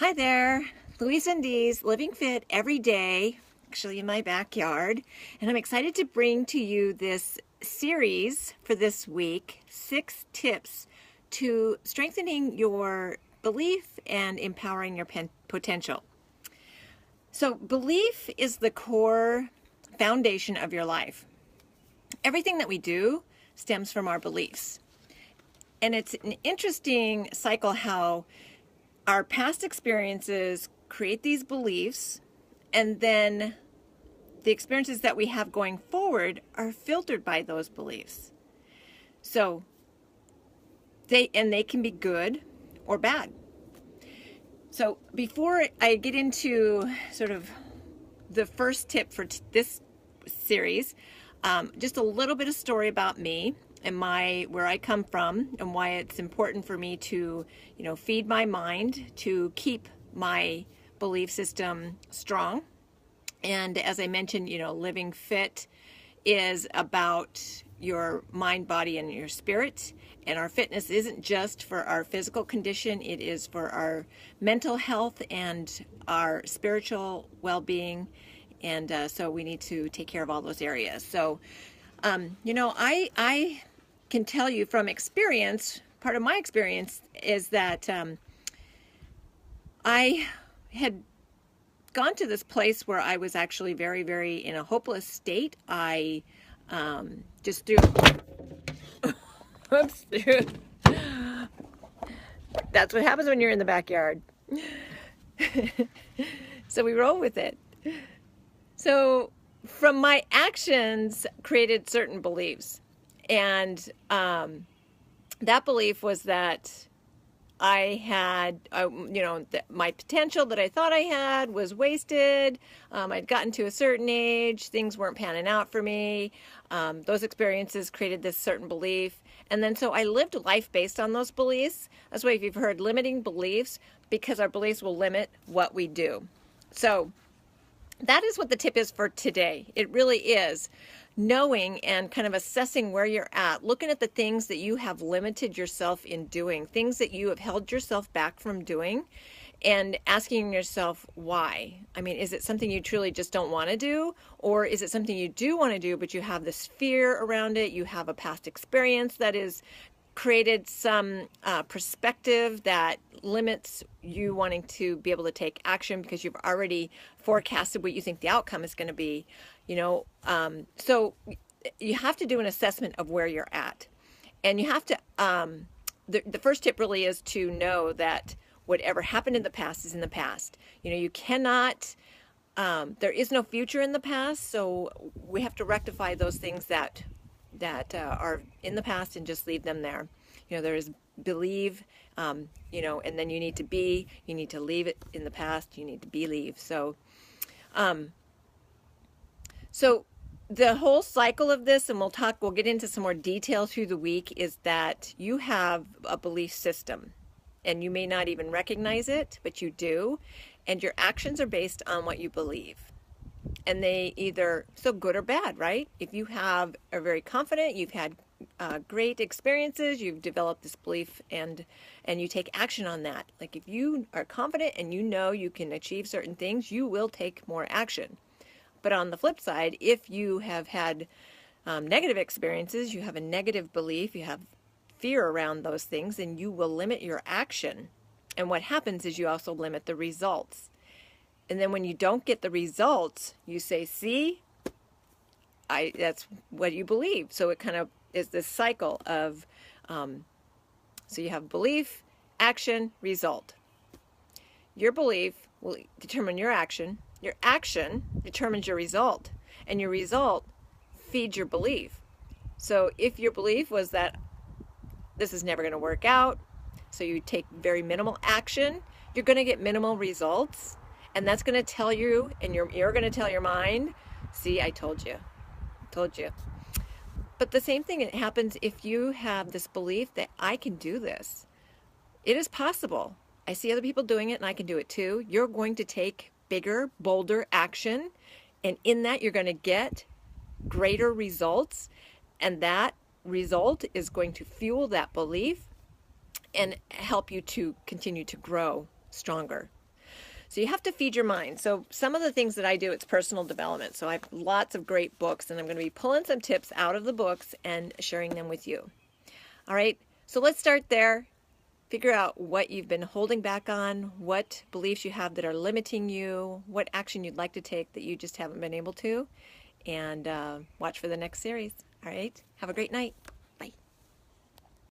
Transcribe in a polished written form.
Hi there, Louise and Dee's Living Fit Every Day, actually in my backyard, and I'm excited to bring to you this series for this week, 6 tips to strengthening your belief and empowering your potential. So belief is the core foundation of your life. Everything that we do stems from our beliefs. And it's an interesting cycle how our past experiences create these beliefs, and then the experiences that we have going forward are filtered by those beliefs. So they can be good or bad. So before I get into sort of the first tip for this series, just a little bit of story about me and where I come from and why it's important for me to, feed my mind to keep my belief system strong. And as I mentioned, living fit is about your mind, body, and your spirit. And our fitness isn't just for our physical condition, it is for our mental health and our spiritual well-being. And so we need to take care of all those areas. So, I can tell you from experience, part of my experience is that I had gone to this place where I was actually very, very in a hopeless state. I just threw, oops, that's what happens when you're in the backyard. So we roll with it. So from my actions created certain beliefs. And that belief was that I had, my potential that I thought I had was wasted. I'd gotten to a certain age. Things weren't panning out for me. Those experiences created this certain belief. And then so I lived life based on those beliefs. That's why if you've heard limiting beliefs, because our beliefs will limit what we do. So that is what the tip is for today. It really is knowing and kind of assessing where you're at, looking at the things that you have limited yourself in doing, things that you have held yourself back from doing, and asking yourself why. I mean, is it something you truly just don't want to do? Or is it something you do want to do, but you have this fear around it? You have a past experience that is created some perspective that limits you wanting to be able to take action because you've already forecasted what you think the outcome is going to be, so you have to do an assessment of where you're at. And you have to, the first tip really is to know that whatever happened in the past is in the past. You cannot, there is no future in the past, so we have to rectify those things that are in the past and just leave them there. There is believe, and then you need to leave it in the past, you need to believe. So the whole cycle of this, and we'll get into some more detail through the week, is that you have a belief system and you may not even recognize it, but you do. And your actions are based on what you believe. And they either, so good or bad, right? If you are very confident, you've had great experiences, you've developed this belief, and you take action on that. Like if you are confident and you can achieve certain things, you will take more action. But on the flip side, if you have had negative experiences, you have a negative belief, you have fear around those things, then you will limit your action. And what happens is you also limit the results. And then when you don't get the results, you say, see, that's what you believe. So it kind of is this cycle of, so you have belief, action, result. Your belief will determine your action determines your result, and your result feeds your belief. So if your belief was that this is never going to work out, so you take very minimal action, you're going to get minimal results. And that's going to tell you, and you're going to tell your mind, see, I told you. But the same thing happens if you have this belief that I can do this. It is possible. I see other people doing it and I can do it too. You're going to take bigger, bolder action. And in that, you're going to get greater results. And that result is going to fuel that belief and help you to continue to grow stronger. So you have to feed your mind. So some of the things that I do, it's personal development. So I have lots of great books, and I'm going to be pulling some tips out of the books and sharing them with you. All right, so let's start there. Figure out what you've been holding back on, what beliefs you have that are limiting you, what action you'd like to take that you just haven't been able to, and watch for the next series. All right, have a great night.